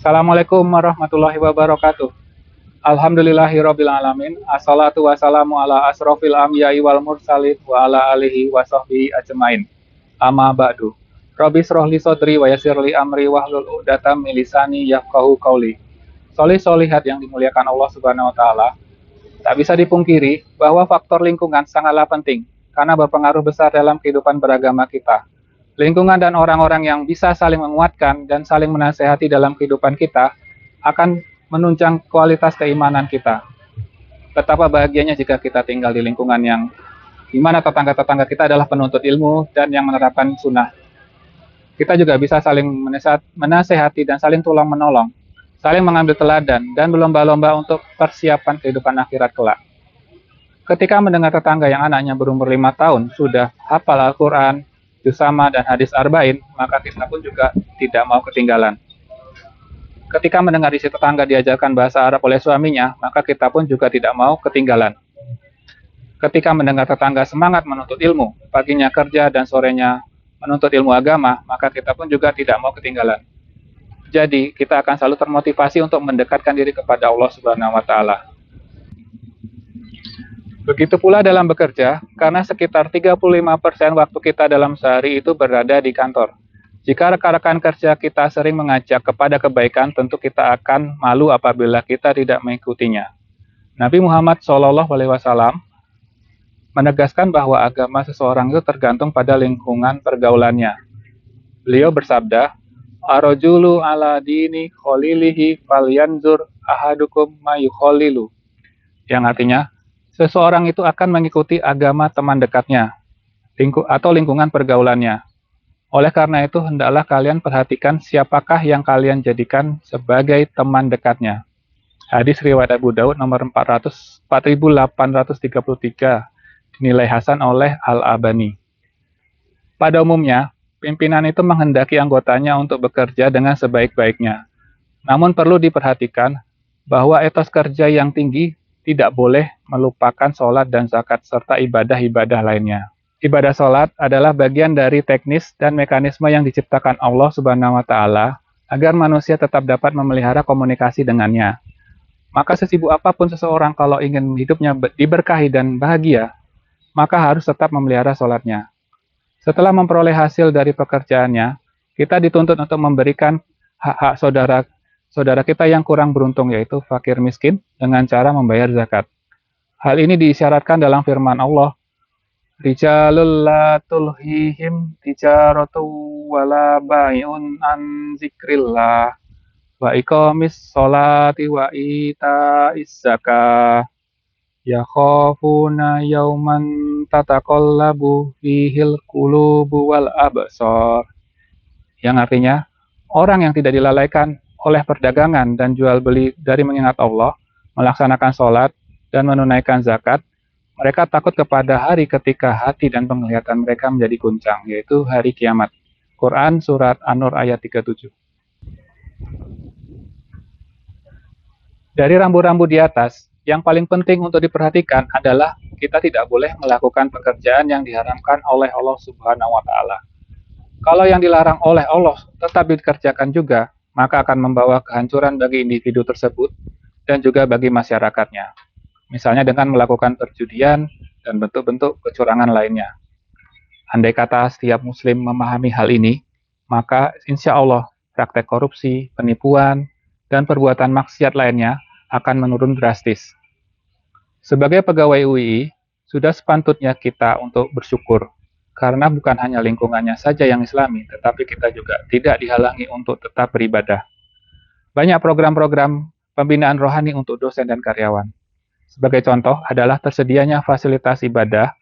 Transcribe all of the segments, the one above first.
Assalamualaikum warahmatullahi wabarakatuh. Alhamdulillahirabbil alamin. Assalatu wassalamu ala asrofil anbiya'i wal mursalin wa ala alihi wa sahbihi ajmain. Amma ba'du. Rabbi srohli sodri wa yasirli amri wahlul uqdatam min lisani yafqahu qauli. Solih-solihat yang dimuliakan Allah Subhanahu wa taala, tak bisa dipungkiri bahwa faktor lingkungan sangatlah penting karena berpengaruh besar dalam kehidupan beragama kita. Lingkungan dan orang-orang yang bisa saling menguatkan dan saling menasehati dalam kehidupan kita akan menunjang kualitas keimanan kita. Betapa bahagianya jika kita tinggal di lingkungan yang di mana tetangga-tetangga kita adalah penuntut ilmu dan yang menerapkan sunnah. Kita juga bisa saling menasehati dan saling tolong menolong, saling mengambil teladan dan berlomba-lomba untuk persiapan kehidupan akhirat kelak. Ketika mendengar tetangga yang anaknya berumur 5 tahun sudah hafal Al-Quran, juz sama dan hadis arba'in, maka kita pun juga tidak mau ketinggalan. Ketika mendengar isi tetangga diajarkan bahasa Arab oleh suaminya, maka kita pun juga tidak mau ketinggalan. Ketika mendengar tetangga semangat menuntut ilmu, paginya kerja dan sorenya menuntut ilmu agama, maka kita pun juga tidak mau ketinggalan. Jadi, kita akan selalu termotivasi untuk mendekatkan diri kepada Allah Subhanahu wa taala. Begitu pula dalam bekerja, karena sekitar 35% waktu kita dalam sehari itu berada di kantor. Jika rekan-rekan kerja kita sering mengajak kepada kebaikan, tentu kita akan malu apabila kita tidak mengikutinya. Nabi Muhammad SAW menegaskan bahwa agama seseorang itu tergantung pada lingkungan pergaulannya. Beliau bersabda, "Ar-rajulu ala dini khalilihi falyanzur ahadukum ma yukhalilu." Yang artinya, seseorang itu akan mengikuti agama teman dekatnya atau lingkungan pergaulannya. Oleh karena itu, hendaklah kalian perhatikan siapakah yang kalian jadikan sebagai teman dekatnya. Hadis riwayat Abu Daud nomor 4833 dinilai hasan oleh Al-Albani. Pada umumnya, pimpinan itu menghendaki anggotanya untuk bekerja dengan sebaik-baiknya. Namun perlu diperhatikan bahwa etos kerja yang tinggi tidak boleh melupakan sholat dan zakat serta ibadah-ibadah lainnya. Ibadah sholat adalah bagian dari teknis dan mekanisme yang diciptakan Allah Subhanahu wa taala agar manusia tetap dapat memelihara komunikasi dengannya. Maka sesibuk apapun seseorang kalau ingin hidupnya diberkahi dan bahagia, maka harus tetap memelihara sholatnya. Setelah memperoleh hasil dari pekerjaannya, kita dituntut untuk memberikan hak-hak saudara kita yang kurang beruntung, yaitu fakir miskin, dengan cara membayar zakat. Hal ini diisyaratkan dalam firman Allah, Rijalul la tulhihim tijaratu wala bai'un an zikrillah wa iqamis sholati wa ita'is zakah yakhafuna yauman tataqallabu fihil qulubu wal absar. Yang artinya, orang yang tidak dilalaikan oleh perdagangan dan jual beli dari mengingat Allah, melaksanakan sholat dan menunaikan zakat, mereka takut kepada hari ketika hati dan penglihatan mereka menjadi guncang, yaitu hari kiamat. Quran Surat An-Nur ayat 37. Dari rambu-rambu di atas, yang paling penting untuk diperhatikan adalah kita tidak boleh melakukan pekerjaan yang diharamkan oleh Allah Subhanahu wa taala. Kalau yang dilarang oleh Allah tetap dikerjakan juga, maka akan membawa kehancuran bagi individu tersebut dan juga bagi masyarakatnya. Misalnya dengan melakukan perjudian dan bentuk-bentuk kecurangan lainnya. Andai kata setiap muslim memahami hal ini, maka insya Allah praktek korupsi, penipuan, dan perbuatan maksiat lainnya akan menurun drastis. Sebagai pegawai UII, sudah sepatutnya kita untuk bersyukur, karena bukan hanya lingkungannya saja yang islami, tetapi kita juga tidak dihalangi untuk tetap beribadah. Banyak program-program pembinaan rohani untuk dosen dan karyawan. Sebagai contoh adalah tersedianya fasilitas ibadah,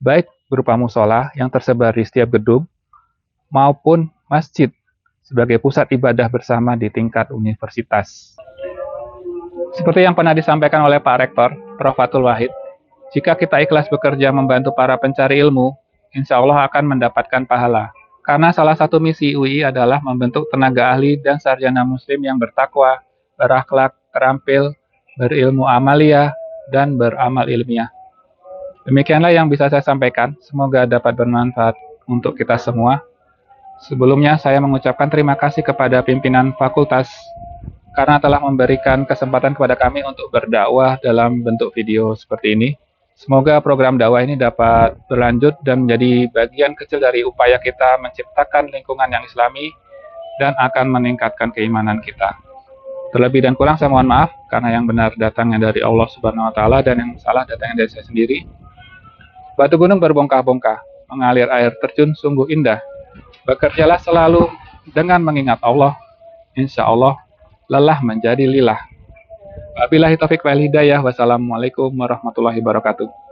baik berupa musola yang tersebar di setiap gedung, maupun masjid sebagai pusat ibadah bersama di tingkat universitas. Seperti yang pernah disampaikan oleh Pak Rektor, Prof. Fatul Wahid, jika kita ikhlas bekerja membantu para pencari ilmu, insya Allah akan mendapatkan pahala. Karena salah satu misi UI adalah membentuk tenaga ahli dan sarjana muslim yang bertakwa, berakhlak, terampil, berilmu amalia, dan beramal ilmiah. Demikianlah yang bisa saya sampaikan. Semoga dapat bermanfaat untuk kita semua. Sebelumnya saya mengucapkan terima kasih kepada pimpinan Fakultas karena telah memberikan kesempatan kepada kami untuk berdakwah dalam bentuk video seperti ini. Semoga program dakwah ini dapat berlanjut dan menjadi bagian kecil dari upaya kita menciptakan lingkungan yang islami dan akan meningkatkan keimanan kita. Terlebih dan kurang saya mohon maaf, karena yang benar datangnya dari Allah Subhanahu wa Ta'ala dan yang salah datangnya dari saya sendiri. Batu gunung berbongkah-bongkah, mengalir air terjun sungguh indah. Bekerjalah selalu dengan mengingat Allah, insya Allah lelah menjadi lilah. Wabillahi taufiq wal hidayah. Wassalamualaikum warahmatullahi wabarakatuh.